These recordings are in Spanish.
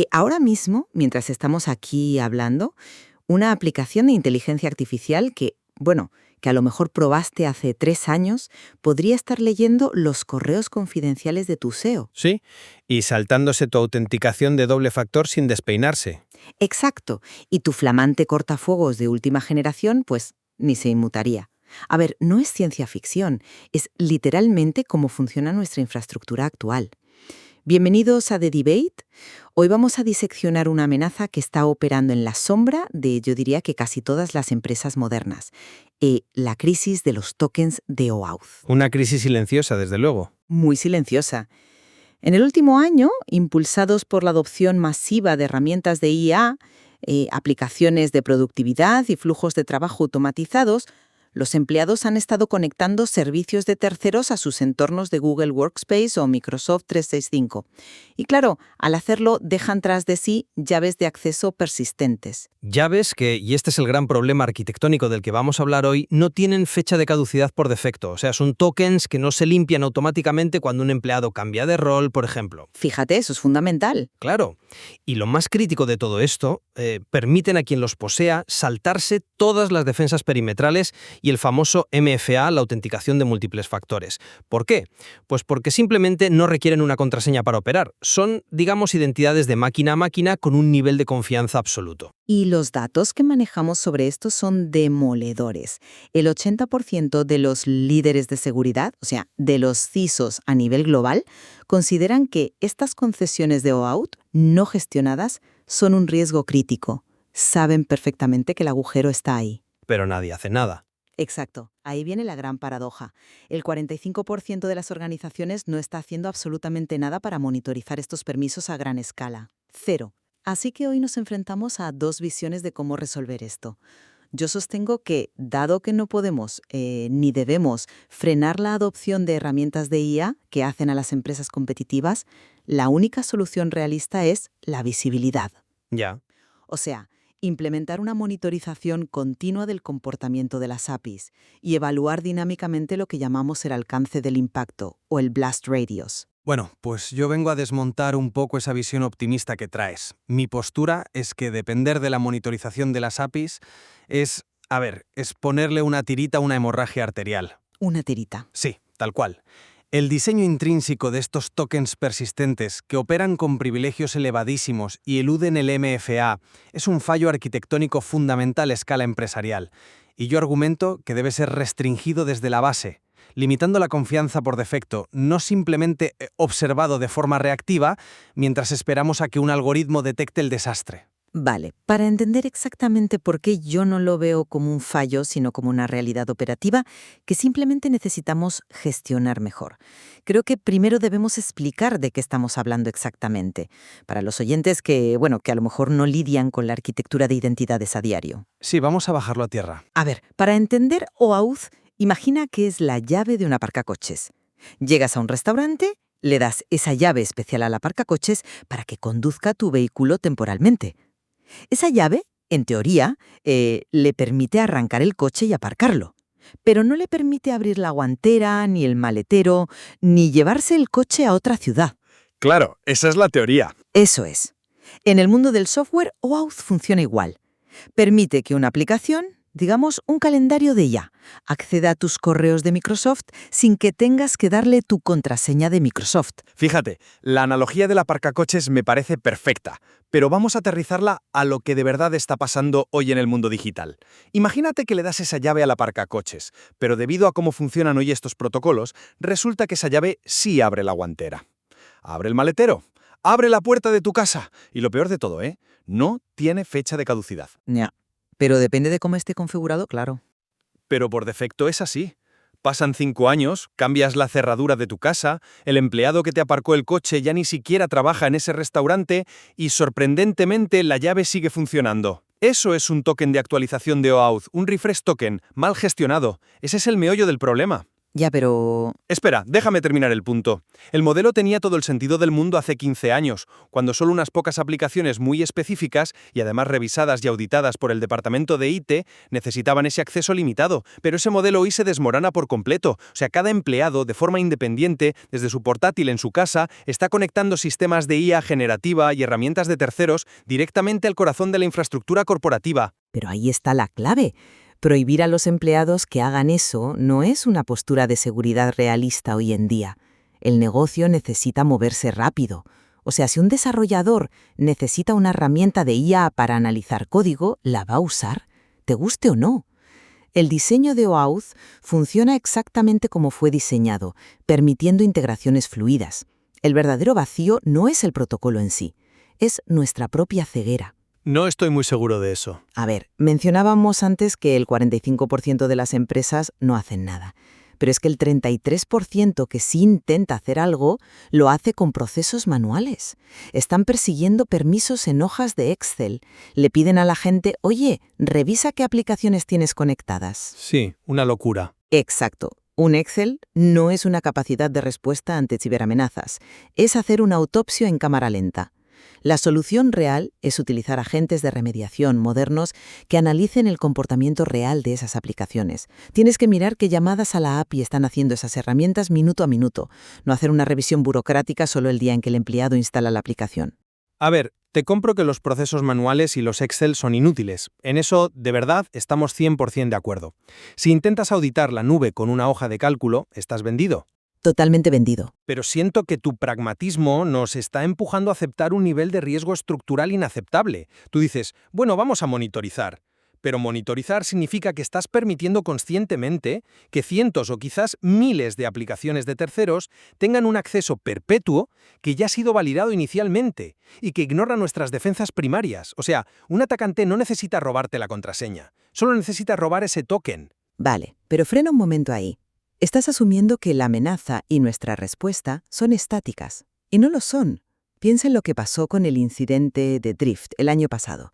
Ahora mismo, mientras estamos aquí hablando, una aplicación de inteligencia artificial que a lo mejor probaste hace 3 años, podría estar leyendo los correos confidenciales de tu SEO. Sí, y saltándose tu autenticación de doble factor sin despeinarse. Exacto. Y tu flamante cortafuegos de última generación, pues ni se inmutaría. A ver, no es ciencia ficción, es literalmente cómo funciona nuestra infraestructura actual. Bienvenidos a The Debate. Hoy vamos a diseccionar una amenaza que está operando en la sombra de, yo diría que casi todas las empresas modernas. La crisis de los tokens de OAuth. Una crisis silenciosa, desde luego. Muy silenciosa. En el último año, impulsados por la adopción masiva de herramientas de IA, aplicaciones de productividad y flujos de trabajo automatizados, los empleados han estado conectando servicios de terceros a sus entornos de Google Workspace o Microsoft 365. Y claro, al hacerlo dejan tras de sí llaves de acceso persistentes. Llaves que, y este es el gran problema arquitectónico del que vamos a hablar hoy, no tienen fecha de caducidad por defecto. O sea, son tokens que no se limpian automáticamente cuando un empleado cambia de rol, por ejemplo. Fíjate, eso es fundamental. Claro. Y lo más crítico de todo esto, permiten a quien los posea saltarse todas las defensas perimetrales y el famoso MFA, la autenticación de múltiples factores. ¿Por qué? Pues porque simplemente no requieren una contraseña para operar. Son, digamos, identidades de máquina a máquina con un nivel de confianza absoluto. Y los datos que manejamos sobre esto son demoledores. El 80% de los líderes de seguridad, o sea, de los CISOs a nivel global, consideran que estas concesiones de OAuth no gestionadas son un riesgo crítico. Saben perfectamente que el agujero está ahí. Pero nadie hace nada. Exacto. Ahí viene la gran paradoja. El 45% de las organizaciones no está haciendo absolutamente nada para monitorizar estos permisos a gran escala. Cero. Así que hoy nos enfrentamos a dos visiones de cómo resolver esto. Yo sostengo que, dado que no podemos ni debemos frenar la adopción de herramientas de IA que hacen a las empresas competitivas, la única solución realista es la visibilidad. Ya. O sea, implementar una monitorización continua del comportamiento de las APIs y evaluar dinámicamente lo que llamamos el alcance del impacto o el blast radius. Bueno, pues yo vengo a desmontar un poco esa visión optimista que traes. Mi postura es que depender de la monitorización de las APIs es ponerle una tirita a una hemorragia arterial. Una tirita. Sí, tal cual. El diseño intrínseco de estos tokens persistentes que operan con privilegios elevadísimos y eluden el MFA es un fallo arquitectónico fundamental a escala empresarial, y yo argumento que debe ser restringido desde la base, limitando la confianza por defecto, no simplemente observado de forma reactiva mientras esperamos a que un algoritmo detecte el desastre. Vale, para entender exactamente por qué yo no lo veo como un fallo, sino como una realidad operativa que simplemente necesitamos gestionar mejor. Creo que primero debemos explicar de qué estamos hablando exactamente, para los oyentes que a lo mejor no lidian con la arquitectura de identidades a diario. Sí, vamos a bajarlo a tierra. A ver, para entender OAuth, imagina que es la llave de un aparcacoches. Llegas a un restaurante, le das esa llave especial al aparcacoches para que conduzca tu vehículo temporalmente. Esa llave, en teoría, le permite arrancar el coche y aparcarlo, pero no le permite abrir la guantera, ni el maletero, ni llevarse el coche a otra ciudad. Claro, esa es la teoría. Eso es. En el mundo del software, OAuth funciona igual. Permite que una aplicación, digamos un calendario de IA, acceda a tus correos de Microsoft sin que tengas que darle tu contraseña de Microsoft. Fíjate, la analogía del aparcacoches me parece perfecta, pero vamos a aterrizarla a lo que de verdad está pasando hoy en el mundo digital. Imagínate que le das esa llave al aparcacoches, pero debido a cómo funcionan hoy estos protocolos, resulta que esa llave sí abre la guantera. Abre el maletero, abre la puerta de tu casa, y lo peor de todo, no tiene fecha de caducidad. Ya. Pero depende de cómo esté configurado, claro. Pero por defecto es así. Pasan 5 años, cambias la cerradura de tu casa, el empleado que te aparcó el coche ya ni siquiera trabaja en ese restaurante y, sorprendentemente, la llave sigue funcionando. Eso es un token de actualización de OAuth, un refresh token, mal gestionado. Ese es el meollo del problema. Ya, pero... Espera, déjame terminar el punto. El modelo tenía todo el sentido del mundo hace 15 años, cuando solo unas pocas aplicaciones muy específicas, y además revisadas y auditadas por el departamento de IT, necesitaban ese acceso limitado. Pero ese modelo hoy se desmorona por completo. O sea, cada empleado, de forma independiente, desde su portátil en su casa, está conectando sistemas de IA generativa y herramientas de terceros directamente al corazón de la infraestructura corporativa. Pero ahí está la clave. Prohibir a los empleados que hagan eso no es una postura de seguridad realista hoy en día. El negocio necesita moverse rápido. O sea, si un desarrollador necesita una herramienta de IA para analizar código, la va a usar, te guste o no. El diseño de OAuth funciona exactamente como fue diseñado, permitiendo integraciones fluidas. El verdadero vacío no es el protocolo en sí, es nuestra propia ceguera. No estoy muy seguro de eso. A ver, mencionábamos antes que el 45% de las empresas no hacen nada, pero es que el 33% que sí intenta hacer algo lo hace con procesos manuales. Están persiguiendo permisos en hojas de Excel. Le piden a la gente, oye, revisa qué aplicaciones tienes conectadas. Sí, una locura. Exacto. Un Excel no es una capacidad de respuesta ante ciberamenazas, es hacer una autopsia en cámara lenta. La solución real es utilizar agentes de remediación modernos que analicen el comportamiento real de esas aplicaciones. Tienes que mirar qué llamadas a la API están haciendo esas herramientas minuto a minuto, no hacer una revisión burocrática solo el día en que el empleado instala la aplicación. A ver, te compro que los procesos manuales y los Excel son inútiles. En eso, de verdad, estamos 100% de acuerdo. Si intentas auditar la nube con una hoja de cálculo, estás vendido. Totalmente vendido. Pero siento que tu pragmatismo nos está empujando a aceptar un nivel de riesgo estructural inaceptable. Tú dices, bueno, vamos a monitorizar. Pero monitorizar significa que estás permitiendo conscientemente que cientos o quizás miles de aplicaciones de terceros tengan un acceso perpetuo que ya ha sido validado inicialmente y que ignora nuestras defensas primarias. O sea, un atacante no necesita robarte la contraseña, solo necesita robar ese token. Vale, pero frena un momento ahí. Estás asumiendo que la amenaza y nuestra respuesta son estáticas. Y no lo son. Piensa en lo que pasó con el incidente de Drift el año pasado.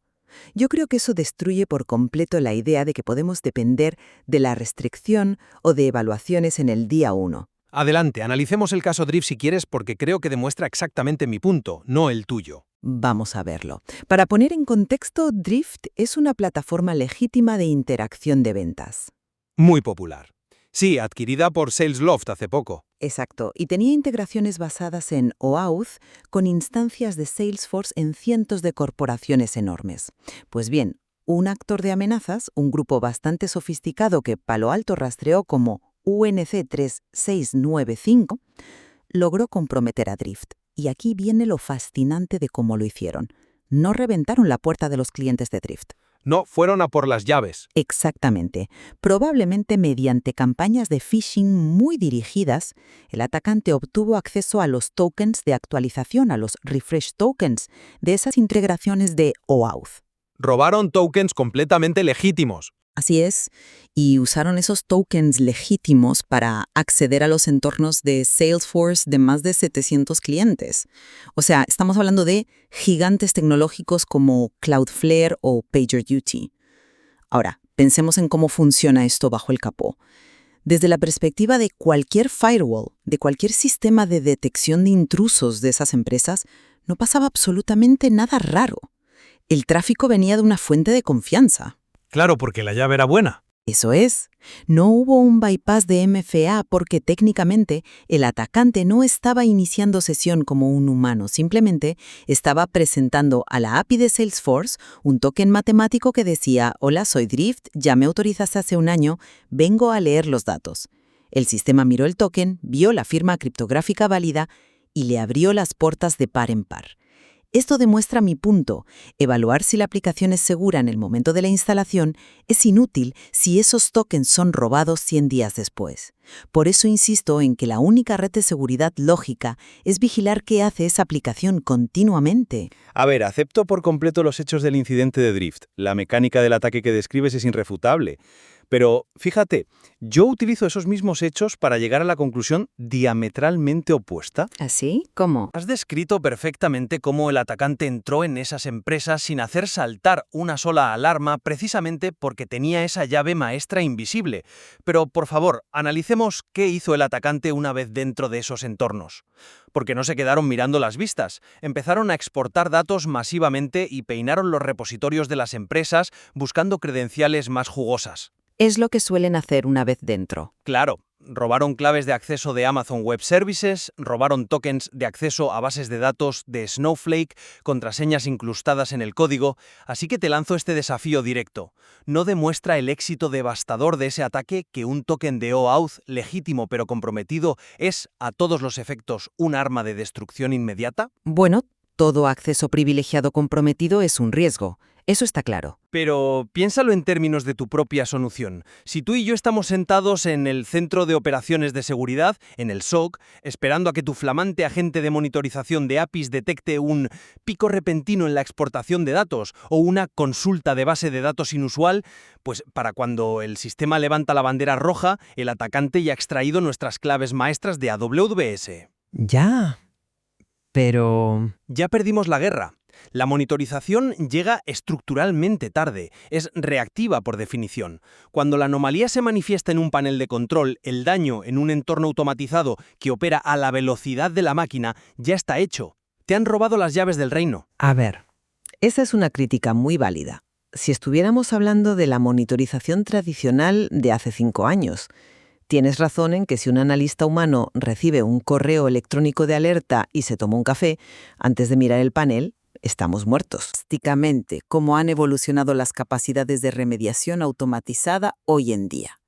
Yo creo que eso destruye por completo la idea de que podemos depender de la restricción o de evaluaciones en el día 1. Adelante, analicemos el caso Drift si quieres porque creo que demuestra exactamente mi punto, no el tuyo. Vamos a verlo. Para poner en contexto, Drift es una plataforma legítima de interacción de ventas. Muy popular. Sí, adquirida por Salesloft hace poco. Exacto, y tenía integraciones basadas en OAuth con instancias de Salesforce en cientos de corporaciones enormes. Pues bien, un actor de amenazas, un grupo bastante sofisticado que Palo Alto rastreó como UNC 3695, logró comprometer a Drift. Y aquí viene lo fascinante de cómo lo hicieron. No reventaron la puerta de los clientes de Drift. No, fueron a por las llaves. Exactamente. Probablemente mediante campañas de phishing muy dirigidas, el atacante obtuvo acceso a los tokens de actualización, a los refresh tokens de esas integraciones de OAuth. Robaron tokens completamente legítimos. Así es, y usaron esos tokens legítimos para acceder a los entornos de Salesforce de más de 700 clientes. O sea, estamos hablando de gigantes tecnológicos como Cloudflare o PagerDuty. Ahora, pensemos en cómo funciona esto bajo el capó. Desde la perspectiva de cualquier firewall, de cualquier sistema de detección de intrusos de esas empresas, no pasaba absolutamente nada raro. El tráfico venía de una fuente de confianza. Claro, porque la llave era buena. Eso es. No hubo un bypass de MFA porque técnicamente el atacante no estaba iniciando sesión como un humano, simplemente estaba presentando a la API de Salesforce un token matemático que decía, hola, soy Drift, ya me autorizaste hace un año, vengo a leer los datos. El sistema miró el token, vio la firma criptográfica válida y le abrió las puertas de par en par. Esto demuestra mi punto. Evaluar si la aplicación es segura en el momento de la instalación es inútil si esos tokens son robados 100 días después. Por eso insisto en que la única red de seguridad lógica es vigilar qué hace esa aplicación continuamente. A ver, acepto por completo los hechos del incidente de Drift. La mecánica del ataque que describes es irrefutable. Pero fíjate, yo utilizo esos mismos hechos para llegar a la conclusión diametralmente opuesta. ¿Así? ¿Cómo? Has descrito perfectamente cómo el atacante entró en esas empresas sin hacer saltar una sola alarma precisamente porque tenía esa llave maestra invisible. Pero, por favor, analicemos qué hizo el atacante una vez dentro de esos entornos. Porque no se quedaron mirando las vistas, empezaron a exportar datos masivamente y peinaron los repositorios de las empresas buscando credenciales más jugosas. Es lo que suelen hacer una vez dentro. Claro, robaron claves de acceso de Amazon Web Services, robaron tokens de acceso a bases de datos de Snowflake, contraseñas incrustadas en el código, así que te lanzo este desafío directo. ¿No demuestra el éxito devastador de ese ataque que un token de OAuth legítimo pero comprometido es, a todos los efectos, un arma de destrucción inmediata? Bueno, todo acceso privilegiado comprometido es un riesgo. Eso está claro. Pero piénsalo en términos de tu propia solución. Si tú y yo estamos sentados en el Centro de Operaciones de Seguridad, en el SOC, esperando a que tu flamante agente de monitorización de APIs detecte un pico repentino en la exportación de datos o una consulta de base de datos inusual, pues para cuando el sistema levanta la bandera roja, el atacante ya ha extraído nuestras claves maestras de AWS. Ya, pero... Ya perdimos la guerra. La monitorización llega estructuralmente tarde, es reactiva por definición. Cuando la anomalía se manifiesta en un panel de control, el daño en un entorno automatizado que opera a la velocidad de la máquina ya está hecho. Te han robado las llaves del reino. A ver, esa es una crítica muy válida. Si estuviéramos hablando de la monitorización tradicional de hace 5 años, tienes razón en que si un analista humano recibe un correo electrónico de alerta y se toma un café, antes de mirar el panel, estamos muertos. Drásticamente, cómo han evolucionado las capacidades de remediación automatizada hoy en día.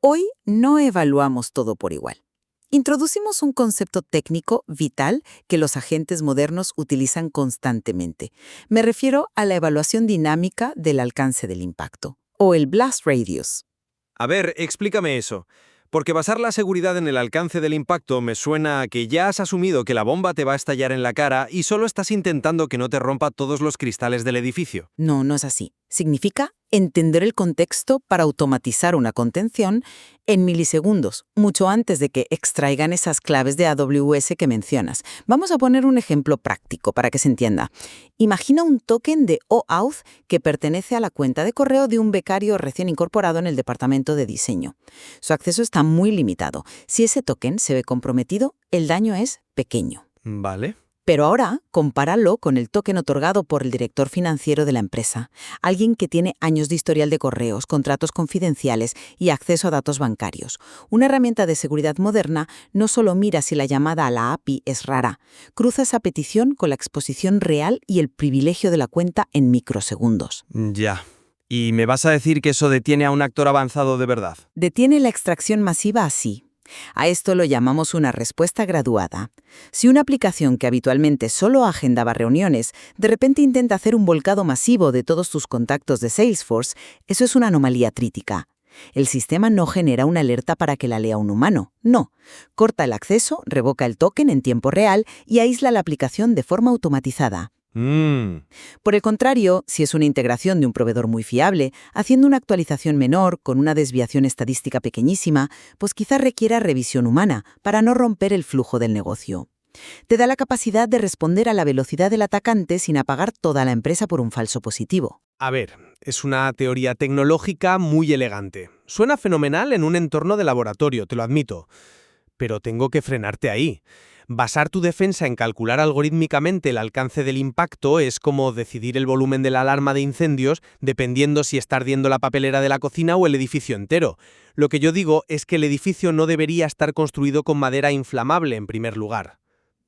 Hoy no evaluamos todo por igual. Introducimos un concepto técnico vital que los agentes modernos utilizan constantemente. Me refiero a la evaluación dinámica del alcance del impacto, o el blast radius. A ver, explícame eso. Porque basar la seguridad en el alcance del impacto me suena a que ya has asumido que la bomba te va a estallar en la cara y solo estás intentando que no te rompa todos los cristales del edificio. No, no es así. Significa entender el contexto para automatizar una contención en milisegundos, mucho antes de que extraigan esas claves de AWS que mencionas. Vamos a poner un ejemplo práctico para que se entienda. Imagina un token de OAuth que pertenece a la cuenta de correo de un becario recién incorporado en el departamento de diseño. Su acceso está muy limitado. Si ese token se ve comprometido, el daño es pequeño. Vale. Pero ahora, compáralo con el token otorgado por el director financiero de la empresa, alguien que tiene años de historial de correos, contratos confidenciales y acceso a datos bancarios. Una herramienta de seguridad moderna no solo mira si la llamada a la API es rara, cruza esa petición con la exposición real y el privilegio de la cuenta en microsegundos. Ya. ¿Y me vas a decir que eso detiene a un actor avanzado de verdad? Detiene la extracción masiva así. A esto lo llamamos una respuesta graduada. Si una aplicación que habitualmente solo agendaba reuniones, de repente intenta hacer un volcado masivo de todos tus contactos de Salesforce, eso es una anomalía crítica. El sistema no genera una alerta para que la lea un humano, no. Corta el acceso, revoca el token en tiempo real y aísla la aplicación de forma automatizada. Por el contrario, si es una integración de un proveedor muy fiable, haciendo una actualización menor con una desviación estadística pequeñísima, pues quizá requiera revisión humana para no romper el flujo del negocio. Te da la capacidad de responder a la velocidad del atacante sin apagar toda la empresa por un falso positivo. A ver, es una teoría tecnológica muy elegante. Suena fenomenal en un entorno de laboratorio, te lo admito. Pero tengo que frenarte ahí. Basar tu defensa en calcular algorítmicamente el alcance del impacto es como decidir el volumen de la alarma de incendios dependiendo si está ardiendo la papelera de la cocina o el edificio entero. Lo que yo digo es que el edificio no debería estar construido con madera inflamable en primer lugar.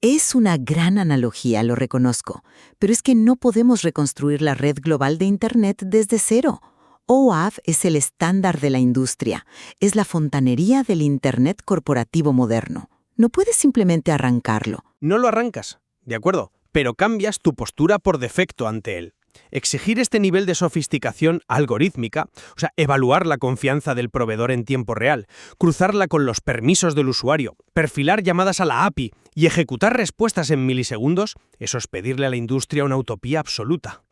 Es una gran analogía, lo reconozco, pero es que no podemos reconstruir la red global de Internet desde cero. OAuth es el estándar de la industria, es la fontanería del Internet corporativo moderno. No puedes simplemente arrancarlo. No lo arrancas, de acuerdo, pero cambias tu postura por defecto ante él. Exigir este nivel de sofisticación algorítmica, o sea, evaluar la confianza del proveedor en tiempo real, cruzarla con los permisos del usuario, perfilar llamadas a la API y ejecutar respuestas en milisegundos, eso es pedirle a la industria una utopía absoluta.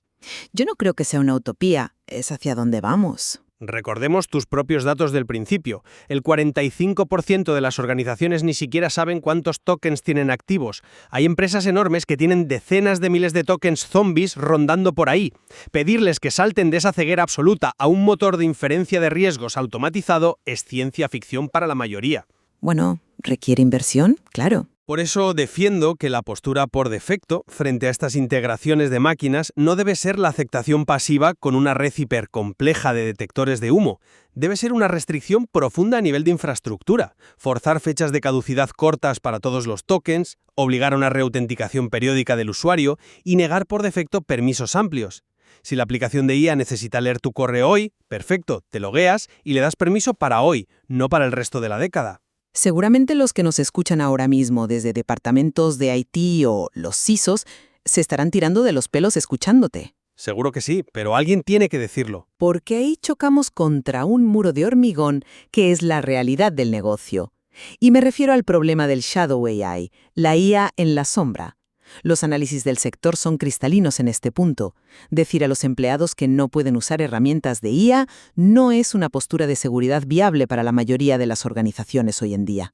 Yo no creo que sea una utopía, es hacia dónde vamos. Recordemos tus propios datos del principio. El 45% de las organizaciones ni siquiera saben cuántos tokens tienen activos. Hay empresas enormes que tienen decenas de miles de tokens zombies rondando por ahí. Pedirles que salten de esa ceguera absoluta a un motor de inferencia de riesgos automatizado es ciencia ficción para la mayoría. Bueno, ¿requiere inversión? Claro. Por eso defiendo que la postura por defecto frente a estas integraciones de máquinas no debe ser la aceptación pasiva con una red hipercompleja de detectores de humo. Debe ser una restricción profunda a nivel de infraestructura, forzar fechas de caducidad cortas para todos los tokens, obligar a una reautenticación periódica del usuario y negar por defecto permisos amplios. Si la aplicación de IA necesita leer tu correo hoy, perfecto, te logueas y le das permiso para hoy, no para el resto de la década. Seguramente los que nos escuchan ahora mismo desde departamentos de IT o los CISOs se estarán tirando de los pelos escuchándote. Seguro que sí, pero alguien tiene que decirlo. Porque ahí chocamos contra un muro de hormigón que es la realidad del negocio. Y me refiero al problema del Shadow AI, la IA en la sombra. Los análisis del sector son cristalinos en este punto. Decir a los empleados que no pueden usar herramientas de IA no es una postura de seguridad viable para la mayoría de las organizaciones hoy en día.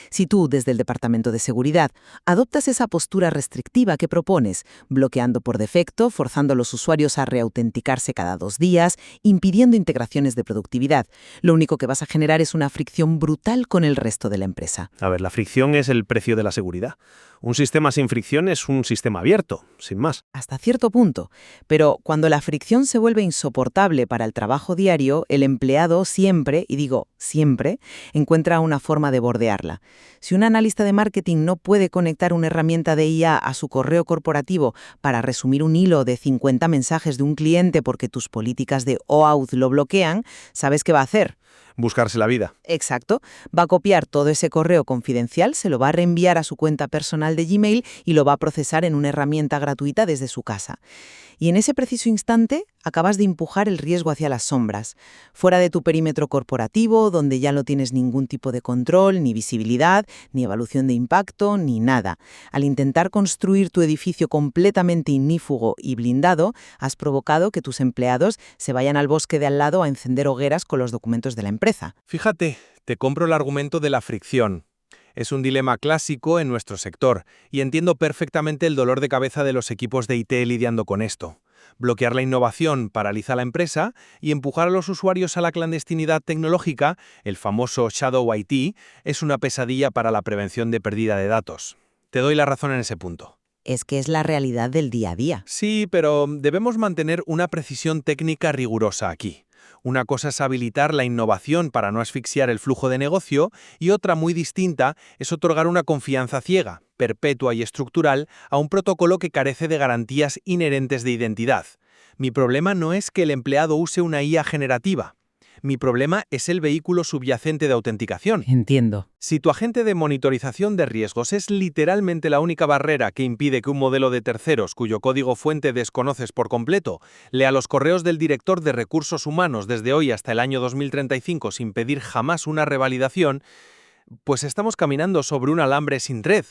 Si tú, desde el Departamento de Seguridad, adoptas esa postura restrictiva que propones, bloqueando por defecto, forzando a los usuarios a reautenticarse cada 2 días, impidiendo integraciones de productividad, lo único que vas a generar es una fricción brutal con el resto de la empresa. A ver, la fricción es el precio de la seguridad. Un sistema sin fricción es un sistema abierto, sin más. Hasta cierto punto. Pero cuando la fricción se vuelve insoportable para el trabajo diario, el empleado siempre, y digo siempre, encuentra una forma de bordearla. Si un analista de marketing no puede conectar una herramienta de IA a su correo corporativo para resumir un hilo de 50 mensajes de un cliente porque tus políticas de OAuth lo bloquean, ¿sabes qué va a hacer? Buscarse la vida. Exacto. Va a copiar todo ese correo confidencial, se lo va a reenviar a su cuenta personal de Gmail y lo va a procesar en una herramienta gratuita desde su casa. Y en ese preciso instante acabas de empujar el riesgo hacia las sombras, fuera de tu perímetro corporativo, donde ya no tienes ningún tipo de control, ni visibilidad, ni evaluación de impacto, ni nada. Al intentar construir tu edificio completamente ignífugo y blindado, has provocado que tus empleados se vayan al bosque de al lado a encender hogueras con los documentos de la empresa. Fíjate, te compro el argumento de la fricción. Es un dilema clásico en nuestro sector, y entiendo perfectamente el dolor de cabeza de los equipos de IT lidiando con esto. Bloquear la innovación paraliza la empresa y empujar a los usuarios a la clandestinidad tecnológica, el famoso Shadow IT, es una pesadilla para la prevención de pérdida de datos. Te doy la razón en ese punto. Es que es la realidad del día a día. Sí, pero debemos mantener una precisión técnica rigurosa aquí. Una cosa es habilitar la innovación para no asfixiar el flujo de negocio y otra muy distinta es otorgar una confianza ciega, perpetua y estructural a un protocolo que carece de garantías inherentes de identidad. Mi problema no es que el empleado use una IA generativa. Mi problema es el vehículo subyacente de autenticación. Entiendo. Si tu agente de monitorización de riesgos es literalmente la única barrera que impide que un modelo de terceros cuyo código fuente desconoces por completo lea los correos del director de recursos humanos desde hoy hasta el año 2035 sin pedir jamás una revalidación, pues estamos caminando sobre un alambre sin red.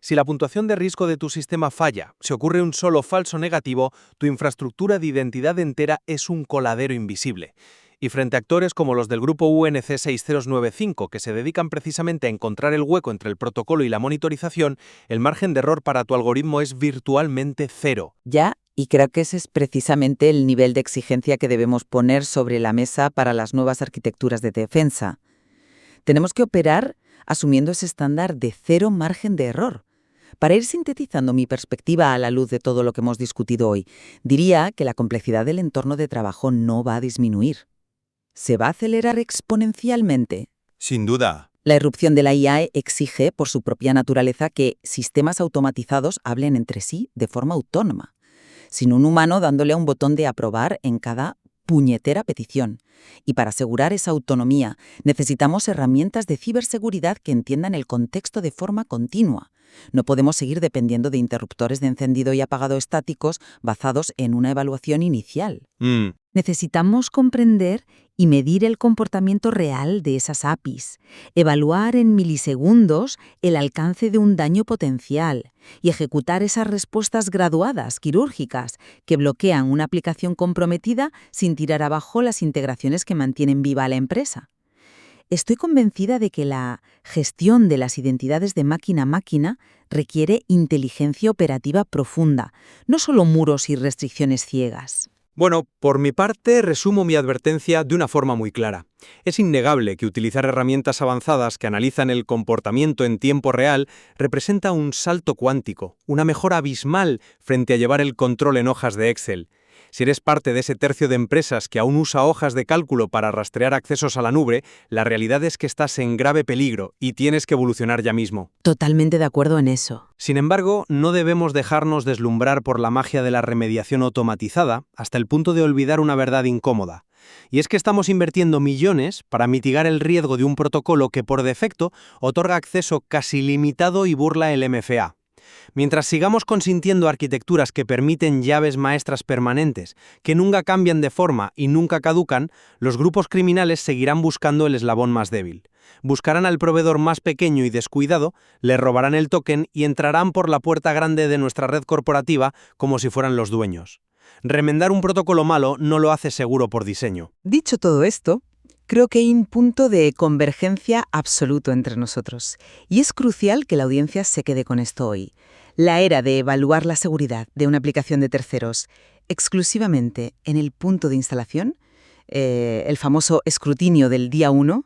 Si la puntuación de riesgo de tu sistema falla, si ocurre un solo falso negativo, tu infraestructura de identidad entera es un coladero invisible. Y frente a actores como los del grupo UNC 6095, que se dedican precisamente a encontrar el hueco entre el protocolo y la monitorización, el margen de error para tu algoritmo es virtualmente cero. Ya, y creo que ese es precisamente el nivel de exigencia que debemos poner sobre la mesa para las nuevas arquitecturas de defensa. Tenemos que operar asumiendo ese estándar de cero margen de error. Para ir sintetizando mi perspectiva a la luz de todo lo que hemos discutido hoy, diría que la complejidad del entorno de trabajo no va a disminuir. ¿Se va a acelerar exponencialmente? Sin duda. La irrupción de la IA exige, por su propia naturaleza, que sistemas automatizados hablen entre sí de forma autónoma, sin un humano dándole a un botón de aprobar en cada puñetera petición. Y para asegurar esa autonomía, necesitamos herramientas de ciberseguridad que entiendan el contexto de forma continua. No podemos seguir dependiendo de interruptores de encendido y apagado estáticos basados en una evaluación inicial. Necesitamos comprender y medir el comportamiento real de esas APIs, evaluar en milisegundos el alcance de un daño potencial y ejecutar esas respuestas graduadas, quirúrgicas, que bloquean una aplicación comprometida sin tirar abajo las integraciones que mantienen viva a la empresa. Estoy convencida de que la gestión de las identidades de máquina a máquina requiere inteligencia operativa profunda, no solo muros y restricciones ciegas. Bueno, por mi parte, resumo mi advertencia de una forma muy clara. Es innegable que utilizar herramientas avanzadas que analizan el comportamiento en tiempo real representa un salto cuántico, una mejora abismal frente a llevar el control en hojas de Excel. Si eres parte de ese tercio de empresas que aún usa hojas de cálculo para rastrear accesos a la nube, la realidad es que estás en grave peligro y tienes que evolucionar ya mismo. Totalmente de acuerdo en eso. Sin embargo, no debemos dejarnos deslumbrar por la magia de la remediación automatizada hasta el punto de olvidar una verdad incómoda. Y es que estamos invirtiendo millones para mitigar el riesgo de un protocolo que por defecto otorga acceso casi ilimitado y burla el MFA. Mientras sigamos consintiendo arquitecturas que permiten llaves maestras permanentes, que nunca cambian de forma y nunca caducan, los grupos criminales seguirán buscando el eslabón más débil. Buscarán al proveedor más pequeño y descuidado, le robarán el token y entrarán por la puerta grande de nuestra red corporativa como si fueran los dueños. Remendar un protocolo malo no lo hace seguro por diseño. Dicho todo esto, creo que hay un punto de convergencia absoluto entre nosotros. Y es crucial que la audiencia se quede con esto hoy. La era de evaluar la seguridad de una aplicación de terceros exclusivamente en el punto de instalación, el famoso escrutinio del día 1,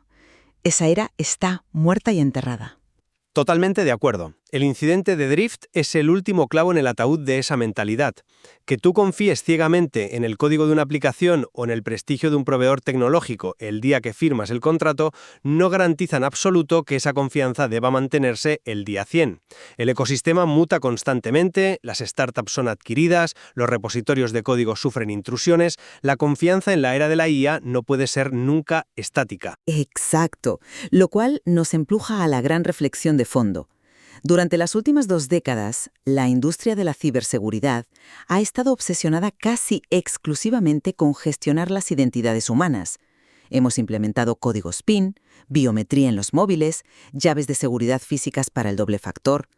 esa era está muerta y enterrada. Totalmente de acuerdo. El incidente de Drift es el último clavo en el ataúd de esa mentalidad. Que tú confíes ciegamente en el código de una aplicación o en el prestigio de un proveedor tecnológico el día que firmas el contrato no garantiza en absoluto que esa confianza deba mantenerse el día 100. El ecosistema muta constantemente, las startups son adquiridas, los repositorios de código sufren intrusiones, la confianza en la era de la IA no puede ser nunca estática. Exacto, lo cual nos empuja a la gran reflexión de fondo. Durante las últimas 2 décadas, la industria de la ciberseguridad ha estado obsesionada casi exclusivamente con gestionar las identidades humanas. Hemos implementado códigos PIN, biometría en los móviles, llaves de seguridad físicas para el doble factor.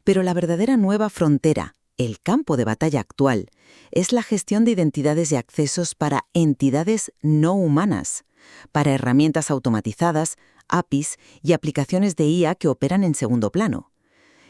Pero la verdadera nueva frontera, el campo de batalla actual, es la gestión de identidades y accesos para entidades no humanas, para herramientas automatizadas, APIs y aplicaciones de IA que operan en segundo plano.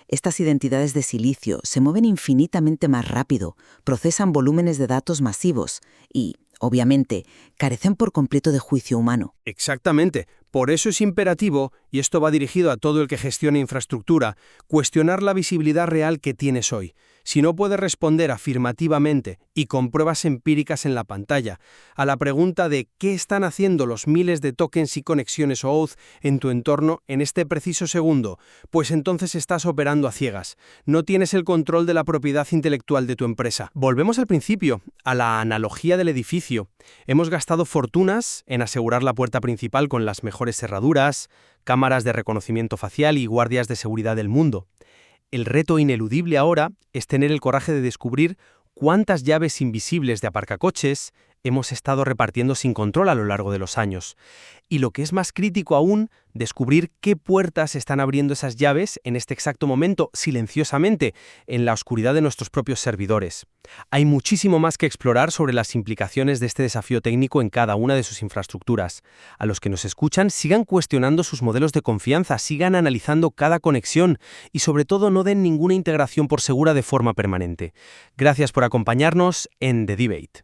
Estas identidades de silicio se mueven infinitamente más rápido, procesan volúmenes de datos masivos y, obviamente, carecen por completo de juicio humano. Exactamente. Por eso es imperativo, y esto va dirigido a todo el que gestione infraestructura, cuestionar la visibilidad real que tienes hoy. Si no puedes responder afirmativamente y con pruebas empíricas en la pantalla a la pregunta de qué están haciendo los miles de tokens y conexiones OAuth en tu entorno en este preciso segundo, pues entonces estás operando a ciegas. No tienes el control de la propiedad intelectual de tu empresa. Volvemos al principio, a la analogía del edificio. Hemos gastado fortunas en asegurar la puerta principal con las mejores cerraduras, cámaras de reconocimiento facial y guardias de seguridad del mundo. El reto ineludible ahora es tener el coraje de descubrir cuántas llaves invisibles de aparcacoches hemos estado repartiendo sin control a lo largo de los años. Y lo que es más crítico aún, descubrir qué puertas están abriendo esas llaves en este exacto momento, silenciosamente, en la oscuridad de nuestros propios servidores. Hay muchísimo más que explorar sobre las implicaciones de este desafío técnico en cada una de sus infraestructuras. A los que nos escuchan, sigan cuestionando sus modelos de confianza, sigan analizando cada conexión y sobre todo no den ninguna integración por segura de forma permanente. Gracias por acompañarnos en The Debate.